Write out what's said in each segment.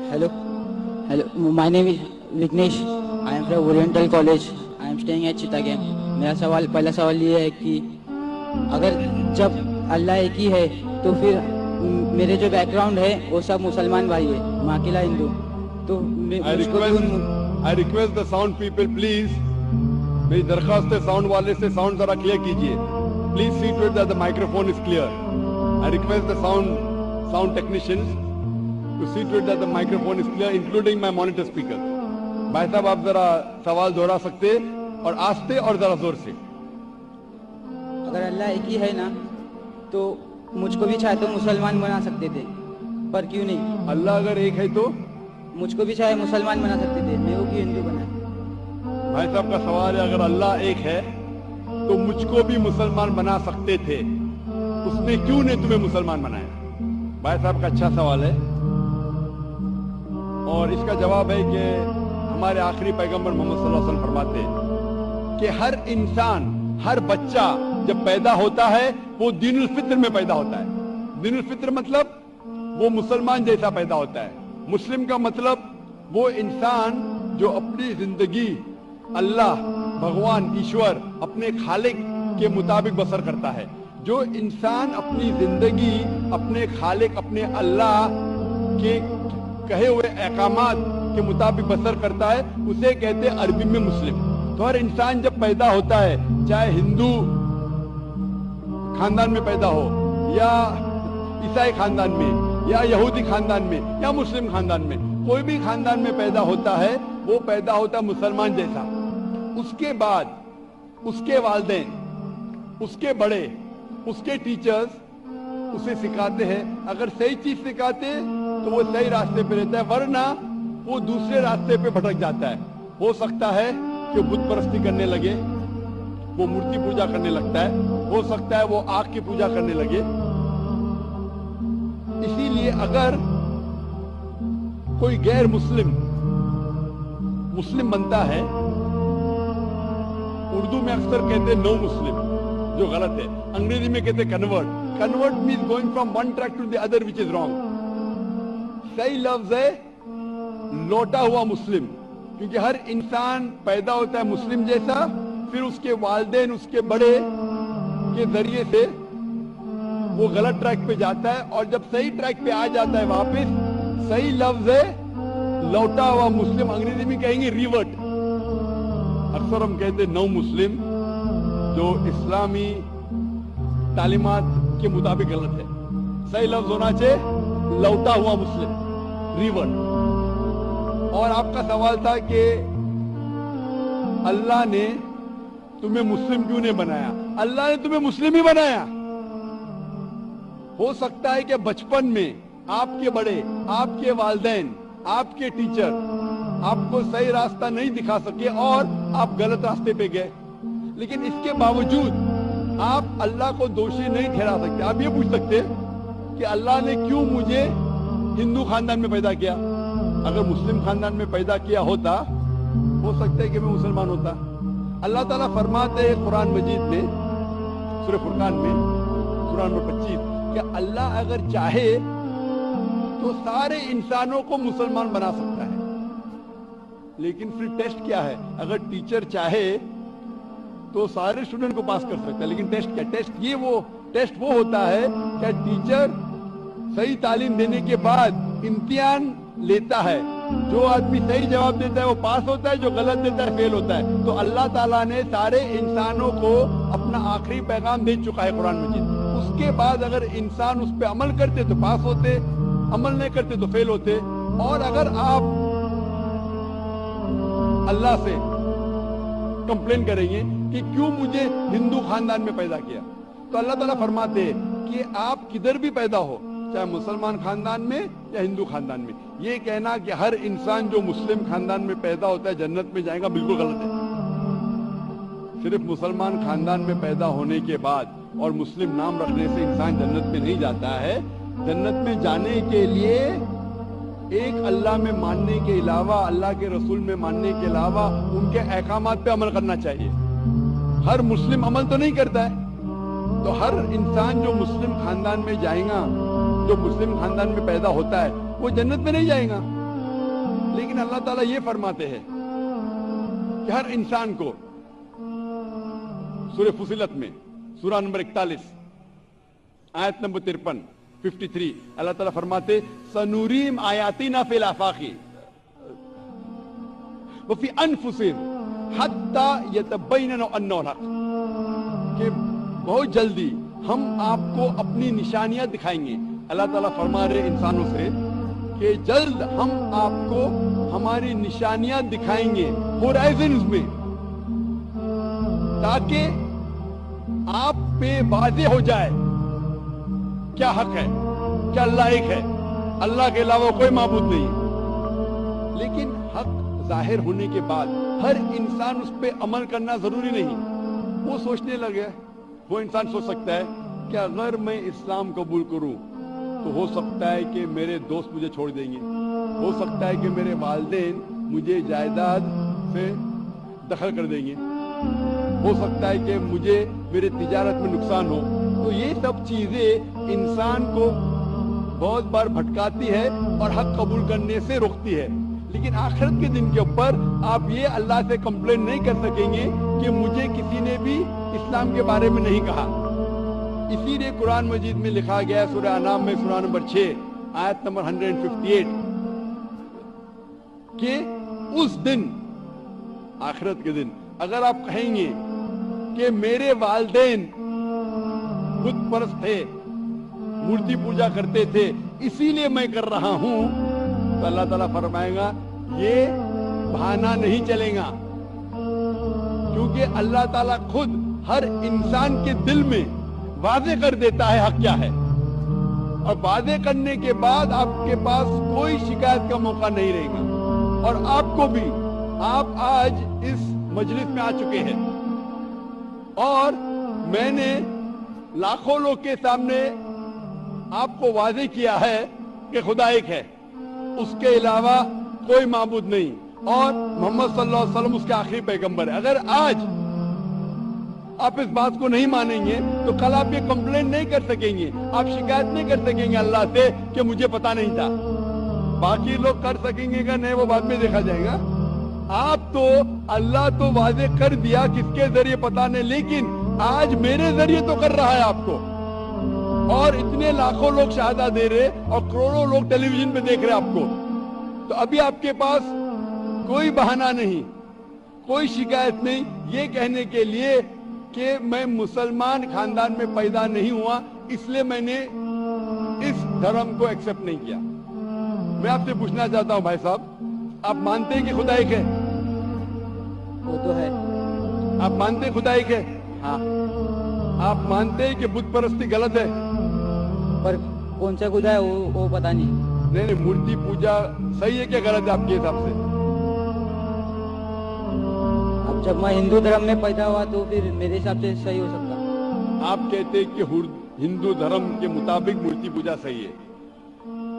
Hello. Hello. My name is Vignesh. I am from Oriental College. I am staying at Chittagong. मेरा पहला सवाल ये है कि अगर जब अल्लाह एक ही है तो फिर मेरे जो बैकग्राउंड है वो सब मुसलमान भाई है, मैं अकेला हिंदू, तो I request the sound people please, मेरी दरख्वास्त है साउंड वाले से साउंड जरा क्लियर कीजिए. Please see to it that the microphone is clear. I request the sound technicians to see to it that the microphone is clear, including my monitor speaker. भाई साहब आप जरा सवाल दोहरा सकते और आस्ते और जरा जोर से. अगर अल्लाह एक ही है ना तो मुझको भी चाहे तो मुसलमान बना सकते थे, पर क्यों नहीं? अल्लाह अगर एक है तो मुझको भी चाहे मुसलमान बना सकते थे, मैं वो क्यों हिंदू बना? भाई साहब का सवाल है अगर अल्लाह एक है तो मुझको भी मुसलमान बना सकते थे, उसने क्यों नहीं तुम्हें मुसलमान बनाया? भाई साहब का अच्छा सवाल है और इसका जवाब है कि हमारे आखिरी पैगंबर मोहम्मद सल्लल्लाहु अलैहि वसल्लम फरमाते हैं कि हर इंसान, हर बच्चा जब पैदा होता है वो दीनुल फित्र में पैदा होता है. दीनुल फित्र मतलब वो मुसलमान जैसा पैदा होता है. मुस्लिम का मतलब वो इंसान जो अपनी जिंदगी अल्लाह, भगवान, ईश्वर, अपने खालिक के मुताबिक बसर करता है. जो इंसान अपनी जिंदगी अपने खालिक, अपने अल्लाह के कहे हुए अहकामात के मुताबिक बसर करता है उसे कहते हैं अरबी में मुस्लिम. तो हर इंसान जब पैदा होता है, चाहे हिंदू खानदान में पैदा हो या ईसाई खानदान में या यहूदी खानदान में या मुस्लिम खानदान में, कोई भी खानदान में पैदा होता है वो पैदा होता है मुसलमान जैसा. उसके बाद उसके वालिदैन, उसके बड़े, उसके टीचर्स उसे सिखाते हैं. अगर सही चीज सिखाते तो वो सही रास्ते पे रहता है, वरना वो दूसरे रास्ते पे भटक जाता है. हो सकता है कि बुत परस्ती करने लगे, वो मूर्ति पूजा करने लगता है, हो सकता है वो आग की पूजा करने लगे. इसीलिए अगर कोई गैर मुस्लिम बनता है, उर्दू में अक्सर कहते हैं नो मुस्लिम, जो गलत है. अंग्रेजी में कहते हैं convert. Convert means going from one track to the other which is wrong. सही लफ्ज है लौटा हुआ मुस्लिम, क्योंकि हर इंसान पैदा होता है मुस्लिम जैसा, फिर उसके वालिदैन, उसके बड़े के जरिए से वो गलत ट्रैक पे जाता है और जब सही ट्रैक पे आ जाता है वापस, सही लफ्ज है लौटा हुआ मुस्लिम. अंग्रेजी में कहेंगे रिवर्ट. अक्सर हम कहते हैं नौ मुस्लिम, जो इस्लामी तालीमात के मुताबिक गलत है. सही लफ्ज होना चाहिए लौटा हुआ मुस्लिम, रिवर्ट. और आपका सवाल था कि अल्लाह ने तुम्हें मुस्लिम क्यों नहीं बनाया? अल्लाह ने तुम्हें मुस्लिम ही बनाया. हो सकता है कि बचपन में आपके बड़े, आपके वालिदैन, आपके टीचर आपको सही रास्ता नहीं दिखा सके और आप गलत रास्ते पे गए, लेकिन इसके बावजूद आप अल्लाह को दोषी नहीं ठहरा सकते. आप ये पूछ सकते कि अल्लाह ने क्यों मुझे हिंदू खानदान में पैदा किया? अगर मुस्लिम खानदान में पैदा किया होता, हो सकता है कि मैं मुसलमान होता. अल्लाह ताला फरमाते हैं कुरान मजीद में, सूरह फुरकान में, सूरह नंबर 25, कि अल्लाह अगर चाहे तो सारे इंसानों को मुसलमान बना सकता है. लेकिन फिर टेस्ट क्या है? अगर टीचर चाहे तो सारे स्टूडेंट को पास कर सकता है, लेकिन टेस्ट क्या? टेस्ट वो होता है कि टीचर सही तालीम देने के बाद इम्तिहान लेता है. जो आदमी सही जवाब देता है वो पास होता है, जो गलत देता है फेल होता है. तो अल्लाह ताला ने सारे इंसानों को अपना आखिरी पैगाम दे चुका है कुरान मजीद. उसके बाद अगर इंसान उस पर अमल करते तो पास होते, अमल नहीं करते तो फेल होते. और अगर आप अल्लाह से कंप्लेन करेंगे कि क्यों मुझे हिंदू खानदान में पैदा किया, तो अल्लाह ताला फरमाते हैं कि आप किधर भी पैदा हो, चाहे मुसलमान खानदान में या हिंदू खानदान में, ये कहना कि हर इंसान जो मुस्लिम खानदान में पैदा होता है जन्नत में जाएगा, बिल्कुल गलत है. सिर्फ मुसलमान खानदान में पैदा होने के बाद और मुस्लिम नाम रखने से इंसान जन्नत में नहीं जाता है. जन्नत में जाने के लिए एक अल्लाह में मानने के अलावा, अल्लाह के रसूल में मानने के अलावा उनके अहकामात पे अमल करना चाहिए. हर मुस्लिम अमल तो नहीं करता है, तो हर इंसान जो मुस्लिम खानदान में जाएगा, जो मुस्लिम खानदान में पैदा होता है, वो जन्नत में नहीं जाएगा. لیکن اللہ تعالیٰ یہ فرماتے ہیں کہ ہر انسان کو سورہ فصلت میں سورہ نمبر 41 آیت نمبر 53 اللہ تعالیٰ فرماتے سنوریم آیاتنا فی الآفاق وفی انفسہم حتی یتبین انہ الحق، کہ بہت جلدی ہم آپ کو اپنی نشانیاں دکھائیں گے۔ اللہ تعالیٰ فرما رہے انسانوں سے کہ جلد ہم آپ کو ہماری نشانیاں دکھائیں گے ہورائزنز میں، تاکہ آپ پہ واضح ہو جائے کیا حق ہے، کیا اللہ ایک ہے، اللہ کے علاوہ کوئی معبود نہیں۔ لیکن حق ظاہر ہونے کے بعد ہر انسان اس پہ عمل کرنا ضروری نہیں۔ وہ سوچنے لگے، وہ انسان سوچ سکتا ہے کہ اگر میں اسلام قبول کروں تو ہو سکتا ہے کہ میرے دوست مجھے چھوڑ دیں گے، ہو سکتا ہے کہ میرے والدین مجھے جائیداد سے دخل کر دیں گے، ہو سکتا ہے کہ مجھے میرے تجارت میں نقصان ہو۔ تو یہ سب چیزیں انسان کو بہت بار بھٹکاتی ہے اور حق قبول کرنے سے روکتی ہے۔ لیکن آخرت کے دن کے اوپر آپ یہ اللہ سے کمپلین نہیں کر سکیں گے کہ مجھے کسی نے بھی اسلام کے بارے میں نہیں کہا۔ اسی لیے قرآن مجید میں لکھا گیا ہے سورہ انعام میں سورہ نمبر 6 آیت نمبر 158 کہ اس دن، آخرت کے دن، اگر آپ کہیں گے کہ میرے والدین بت پرست تھے، مورتی پوجا کرتے تھے، اسی لیے میں کر رہا ہوں، تو اللہ تعالیٰ فرمائے گا یہ بہانہ نہیں چلے گا، کیونکہ اللہ تعالیٰ خود ہر انسان کے دل میں واضح کر دیتا ہے حق کیا ہے، اور واضح کرنے کے بعد آپ کے پاس کوئی شکایت کا موقع نہیں رہے گا۔ اور آپ کو بھی، آپ آج اس مجلس میں آ چکے ہیں اور میں نے لاکھوں لوگ کے سامنے آپ کو واضح کیا ہے کہ خدا ایک ہے، اس کے علاوہ کوئی معبود نہیں، اور محمد صلی اللہ علیہ وسلم اس کے آخری پیغمبر ہے۔ اگر آج آپ اس بات کو نہیں مانیں گے تو کل آپ یہ کمپلین نہیں کر سکیں گے، آپ شکایت نہیں کر سکیں گے اللہ سے کہ مجھے پتا نہیں تھا۔ باقی لوگ کر سکیں گے کہ نہیں، وہ بعد میں دیکھا جائے گا۔ آپ تو اللہ تو واضح کر دیا کس کے ذریعے پتا نہیں، لیکن آج میرے ذریعے تو کر رہا ہے آپ کو، اور اتنے لاکھوں لوگ شہادہ دے رہے اور کروڑوں لوگ ٹیلی ویژن پہ دیکھ رہے آپ کو۔ تو ابھی آپ کے پاس کوئی بہانہ نہیں، کوئی شکایت نہیں یہ کہنے کے لیے کہ میں مسلمان خاندان میں پیدا نہیں ہوا، اس لیے میں نے اس دھرم کو ایکسپٹ نہیں کیا۔ میں آپ سے پوچھنا چاہتا ہوں بھائی صاحب، آپ مانتے ہیں کہ خدا ایک ہے؟ وہ تو ہے۔ آپ مانتے ہیں خدا ایک ہے؟ ہاں۔ آپ مانتے ہیں کہ بت پرستی غلط ہے؟ پر کون سا خدا ہے وہ پتا نہیں۔ نہیں، مورتی پوجا صحیح ہے کہ غلط ہے آپ کے حساب سے؟ اب جب میں ہندو دھرم میں پیدا ہوا تو پھر میرے حساب سے صحیح ہو سکتا۔ آپ کہتے ہیں کہ ہندو دھرم کے مطابق مورتی پوجا صحیح ہے۔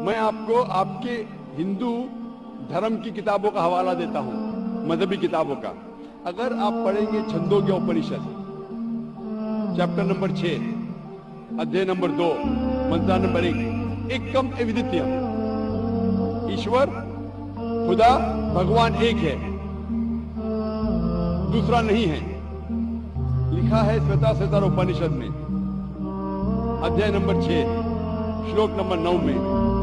میں آپ کو آپ کے ہندو دھرم کی کتابوں کا حوالہ دیتا ہوں، مذہبی کتابوں کا۔ اگر آپ پڑھیں گے چھندوگیہ اپنشد چیپٹر نمبر 6 ادھیے نمبر 2 منترا نمبر 1، ایکم ایودتیم، ایشور خدا بھگوان ایک ہے، دوسرا نہیں ہے، لکھا ہے سوتا سوتر اپنشد میں ادھیے نمبر 6 شلوک نمبر 9 میں،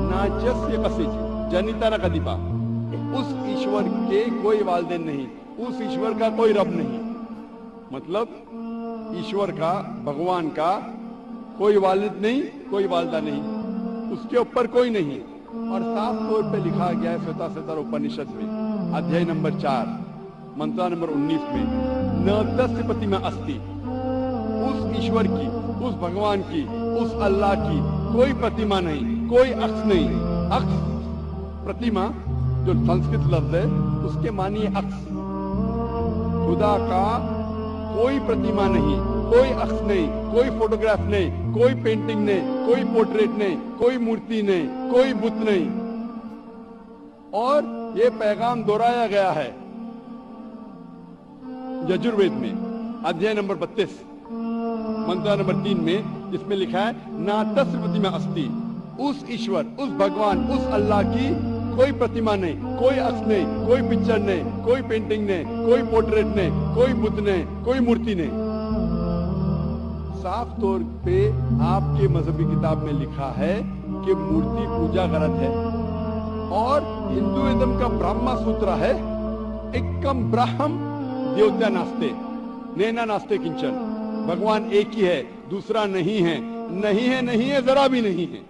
ناچسیہ کسیچ جنیتا نہ کدیپا، اس ایشور کے کوئی والدین نہیں، اس ایشور کا کوئی رب نہیں۔ مطلب ایشور کا، بھگوان کا کوئی والد نہیں، کوئی والدہ نہیں، اس کے اوپر کوئی نہیں۔ اور صاف طور پہ لکھا گیا ہے سوتا سوتر اپنشد میں ادھیے نمبر 4 منترا نمبر 19 میں، نہ تسیہ پرتیما استی، اس ایشور کی، اس بھگوان کی، اس اللہ کی کوئی پرتیما نہیں، کوئی عکس نہیں۔ عکس، پرتیما جو سنسکرت لفظ ہے اس کے معنی ہے عکس۔ خدا کا کوئی پرتیما نہیں، کوئی عکس نہیں، کوئی فوٹوگراف نہیں، کوئی پینٹنگ نہیں، کوئی پورٹریٹ نہیں، کوئی مورتی نہیں، کوئی بت نہیں۔ اور یہ پیغام دہرایا گیا ہے یجروید میں ادھیے نمبر 32 منترا نمبر 3 میں، جس میں لکھا ہے نا تسیہ پرتیما استی، اس ایشور، اس بھگوان، اس اللہ کی कोई प्रतिमा नहीं, कोई अक्ष नहीं, कोई पिक्चर नहीं, कोई पेंटिंग नहीं, कोई पोर्ट्रेट नहीं, कोई बुद्ध नहीं, कोई मूर्ति नहीं। साफ तौर पे आपके मजहबी किताब में लिखा है कि मूर्ति पूजा गलत है। और हिंदुइज्म का ब्रह्मा सूत्र है, एकम ब्रह्म देवता नास्ते नैना नास्ते किंचन, भगवान एक ही है, दूसरा नहीं है, नहीं है, नहीं है, जरा भी नहीं है।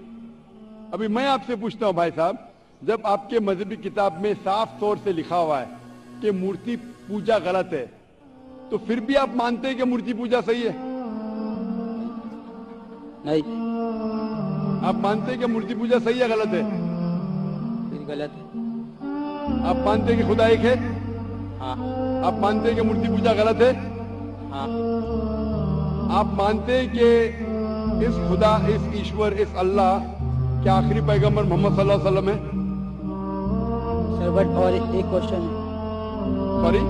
अभी मैं आपसे पूछता हूं भाई साहब, जब आपके मजहबी किताब में साफ तौर से लिखा हुआ है कि मूर्ति पूजा गलत है, तो फिर भी आप मानते हैं कि मूर्ति पूजा सही है? नहीं, आप मानते हैं कि मूर्ति पूजा सही है गलत है? फिर गलत है। आप मानते हैं कि खुदा एक है? हाँ आप मानते हैं कि मूर्ति पूजा गलत है? हाँ। आप मानते हैं कि इस खुदा, इस ईश्वर, इस अल्लाह के आखिरी पैगंबर मोहम्मद सल्लल्लाहु अलैहि वसल्लम है? सर बट और एक क्वेश्चन है, सॉरी,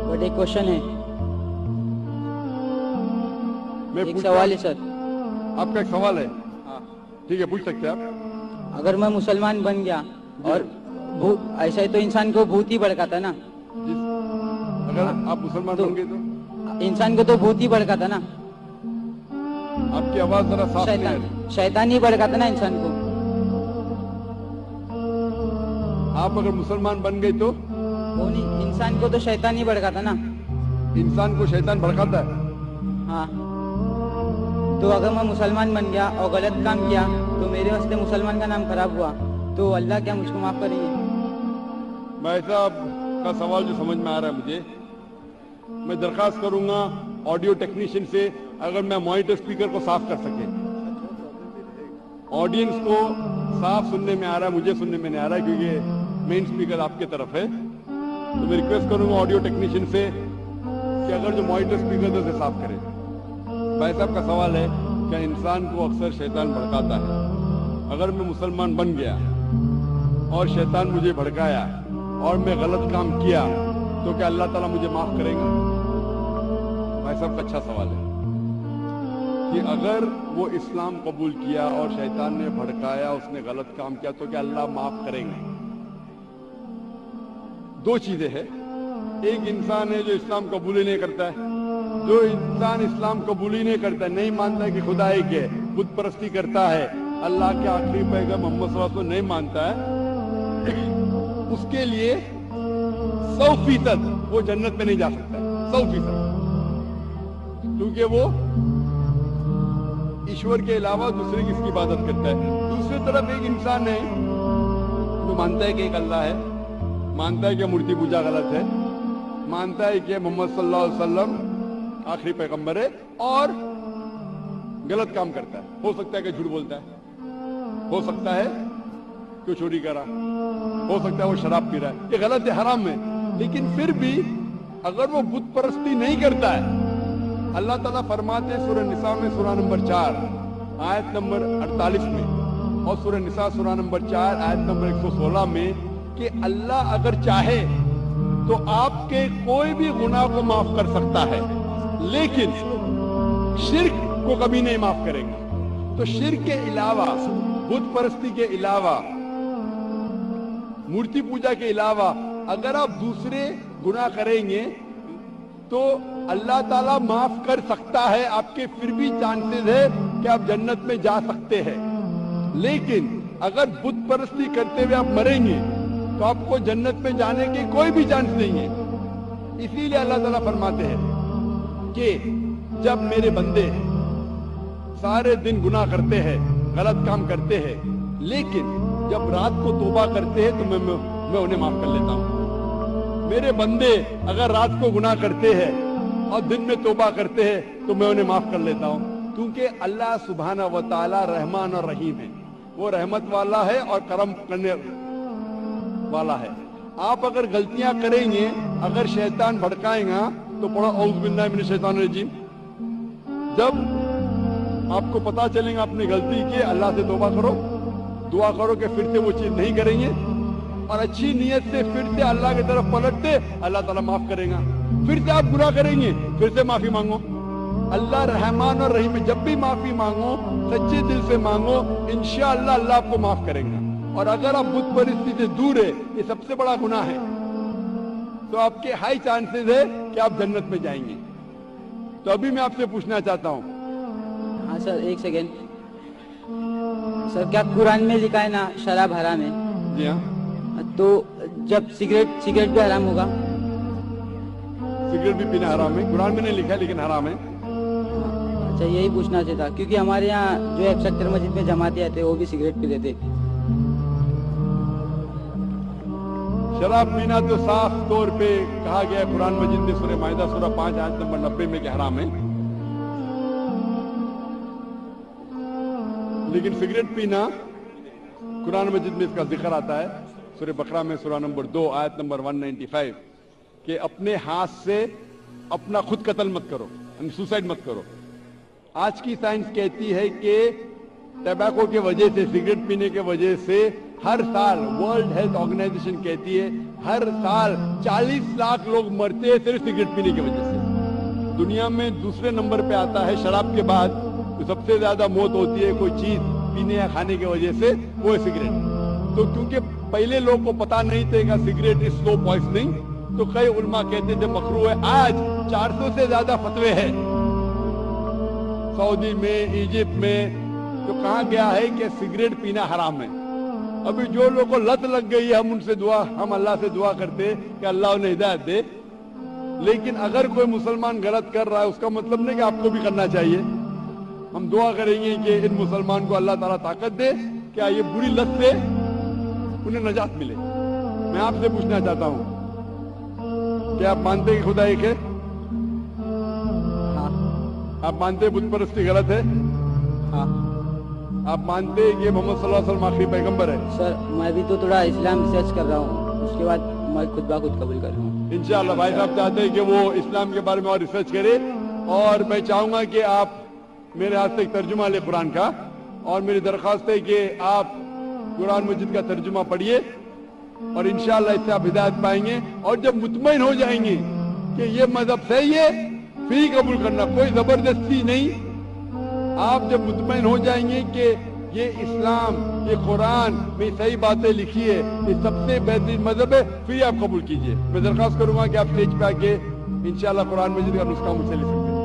बट एक क्वेश्चन है, मैं एक पूछ सवाल है सर। आपका एक सवाल है? हाँ। ठीक है, पूछ सकते हैं आप। अगर मैं मुसलमान बन गया और ऐसा ही तो इंसान को भूत ही भड़काता ना, अगर आप मुसलमान तो- बन गए तो इंसान को तो भूत ही भड़काता ना, आपकी आवाज जरा साफ नहीं आ रही। शैतान ही भड़काता ना इंसान को। आप अगर मुसलमान बन गए तो वो नहीं, इंसान को तो शैतान ही भड़काता ना। इंसान को शैतान भड़काता है। हाँ, तो अगर मैं मुसलमान बन गया और गलत काम किया तो मेरे वास्ते मुसलमान का नाम खराब हुआ, तो अल्लाह क्या मुझको माफ करेंगे? भाई साहब का सवाल जो समझ में आ रहा है मुझे, मैं दरखास्त करूंगा ऑडियो टेक्नीशियन से, अगर मैं मॉनिटर स्पीकर को साफ कर सके। ऑडियंस को साफ सुनने में आ रहा है, मुझे सुनने में नहीं आ रहा है क्योंकि मेन स्पीकर आपके तरफ है। तो मैं रिक्वेस्ट करूंगा ऑडियो टेक्नीशियन से कि अगर जो मॉनिटर स्पीकर है उसे साफ करें। भाई साहब का सवाल है, क्या इंसान को अक्सर शैतान भड़काता है? अगर मैं मुसलमान बन गया और शैतान मुझे भड़काया और मैं गलत काम किया, तो क्या अल्लाह ताला मुझे माफ करेगा? भाई साहब का अच्छा सवाल है कि अगर वो इस्लाम कबूल किया और शैतान ने भड़काया, उसने गलत काम किया, तो क्या अल्लाह माफ करेंगे? दो चीजें हैं। एक इंसान है जो इस्लाम कबूल ही नहीं करता है। जो इंसान इस्लाम कबूल ही नहीं करता है, नहीं मानता है कि खुदा एक है, बुत परस्ती करता है, अल्लाह के आखिरी पैगंबर मोहम्मद सल्लल्लाहु अलैहि वसल्लम नहीं मानता है, उसके लिए 100% वो जन्नत में नहीं जा सकता है, 100%, क्योंकि वो ईश्वर के अलावा दूसरे की इबादत करता है। दूसरी तरफ एक इंसान है जो मानता है कि एक अल्लाह है, मानता है कि मूर्ति पूजा गलत है, मानता है कि मोहम्मद सल्लल्लाहु अलैहि वसल्लम आखिरी पैगंबर है, और गलत काम करता है। हो सकता है कि झूठ बोलता है, हो सकता है कि चोरी करा, हो सकता है वो शराब पी रहा है, ये गलत है, हराम है। लेकिन फिर भी अगर वो बुत परस्ती नहीं करता है, अल्लाह ताला फरमाते हैं सूरह निसा में, सूरह नंबर 4 आयत नंबर 48 में, और सूरह निसा सूरह नंबर 4 आयत नंबर 116 में, कि अल्लाह अगर चाहे तो आपके कोई भी गुनाह को माफ कर सकता है, लेकिन शिर्क को कभी नहीं माफ करेगा। तो शिर्क के अलावा, बुत परस्ती के अलावा, मूर्ति पूजा के अलावा अगर आप दूसरे गुनाह करेंगे तो अल्लाह ताला माफ कर सकता है, आपके फिर भी चांसेस है कि आप जन्नत में जा सकते हैं। लेकिन अगर बुत परस्ती करते हुए आप मरेंगे तो आपको जन्नत में जाने के कोई भी चांस नहीं है। इसीलिए अल्लाह ताला फरमाते हैं कि जब मेरे बंदे सारे दिन गुनाह करते हैं, गलत काम करते हैं, लेकिन जब रात को तौबा करते हैं तो मैं उन्हें माफ कर लेता हूं। मेरे बंदे अगर रात को गुनाह करते हैं और दिन में तौबा करते हैं तो मैं उन्हें माफ कर लेता हूं, क्योंकि अल्लाह सुब्हाना व तआला रहमान और रहीम है। वो रहमत वाला है और करम करने वाला है। आप अगर गलतियां करेंगे, अगर शैतान भड़काएगा तो पढ़ो औज़ बिल्लाहि मिनश शैतानिर रजीम। जब आपको पता चलेगा आपने गलती की, अल्लाह से तौबा करो, दुआ करो कि फिर से वो चीज नहीं करेंगे, और अच्छी नीयत से फिर से अल्लाह की तरफ पलटते, अल्लाह ताला माफ करेगा। फिर से आप गुनाह करेंगे, फिर से माफी मांगो। अल्लाह रहमान और रहीम है, जब भी माफी मांगो सच्चे दिल से मांगो, इंशाअल्लाह अल्लाह आपको माफ करेगा। اور اگر آپ بت پرستی سے دور ہے، یہ سب سے بڑا گناہ ہے، تو آپ کے ہائی چانسز ہے کہ آپ جنت میں جائیں گے۔ تو ابھی میں آپ سے پوچھنا چاہتا ہوں، ہاں سر ایک سیکنڈ سر، کیا قرآن میں لکھا ہے نا شراب حرام ہے؟ جی ہاں، تو جب سگریٹ بھی حرام ہوگا؟ سگریٹ بھی پینا حرام ہے، قرآن میں نہیں لکھا ہے لیکن حرام ہے۔ اچھا یہی پوچھنا چاہتا، کیونکہ ہمارے یہاں جو ایک سیکٹر مسجد میں جماعتیں آتے وہ بھی سگریٹ پیتے تھے۔ شراب پینا تو صاف طور پہ کہا گیا ہے قرآن مجید میں سورہ مائدہ سورہ 5 آیت نمبر 90 میں کہ حرام ہے، لیکن سگریٹ پینا قرآن مجید میں اس کا ذکر آتا ہے سورہ بقرہ میں سورہ نمبر 2 آیت نمبر 195 کہ اپنے ہاتھ سے اپنا خود قتل مت کرو، سوسائڈ مت کرو۔ آج کی سائنس کہتی ہے کہ ٹبیکو کے وجہ سے، سگریٹ پینے کے وجہ سے ہر سال ورلڈ ہیلتھ آرگنائزیشن کہتی ہے ہر سال 40 لاکھ لوگ مرتے ہیں صرف سگریٹ پینے کی وجہ سے۔ دنیا میں دوسرے نمبر پہ آتا ہے شراب کے بعد، جو سب سے زیادہ موت ہوتی ہے کوئی چیز پینے یا کھانے کی وجہ سے، وہ ہے سگریٹ۔ تو کیونکہ پہلے لوگ کو پتا نہیں تھے کہ سگریٹ از سلو پوائزننگ، تو کئی علماء کہتے تھے مکروہ ہے۔ آج 400 سے زیادہ فتوے ہیں سعودی میں، ایجپٹ میں، تو کہا گیا ہے کہ سگریٹ پینا حرام ہے۔ ابھی جو لوگوں کو لت لگ گئی ہے، ہم اللہ سے دعا کرتے کہ اللہ انہیں ہدایت دے، لیکن اگر کوئی مسلمان غلط کر رہا ہے اس کا مطلب نہیں کہ آپ کو بھی کرنا چاہیے۔ ہم دعا کریں گے کہ ان مسلمان کو اللہ تعالیٰ طاقت دے کہ یہ بری لت سے انہیں نجات ملے۔ میں آپ سے پوچھنا چاہتا ہوں کہ آپ مانتے ہیں کہ خدا ایک ہے؟ ہاں آپ مانتے ہیں بت پرستی غلط ہے؟ ہاں آپ مانتے ہیں کہ محمد صلی اللہ علیہ وسلم آخری پیغمبر ہے؟ سر میں بھی تو تھوڑا اسلام ریسرچ کر رہا ہوں، اس کے بعد میں خود بخود قبول کر رہا ہوں۔ انشاءاللہ بھائی صاحب چاہتے ہیں کہ وہ اسلام کے بارے میں اور ریسرچ کرے، اور میں چاہوں گا کہ آپ میرے ہاتھ سے ایک ترجمہ لے قرآن کا، اور میری درخواست ہے کہ آپ قرآن مجید کا ترجمہ پڑھیے، اور انشاءاللہ اس سے آپ ہدایت پائیں گے، اور جب مطمئن ہو جائیں گے کہ یہ مذہب صحیح ہے پھر ہی قبول کرنا، کوئی زبردستی نہیں۔ آپ جب مطمئن ہو جائیں گے کہ یہ اسلام، یہ قرآن میں صحیح باتیں لکھی ہے، یہ سب سے بہترین مذہب ہے، پھر ہی آپ قبول کیجئے۔ میں درخواست کروں گا کہ آپ اسٹیج پہ آ کے انشاءاللہ قرآن مجید کا نسخہ مجھ سے لے سکتے ہیں۔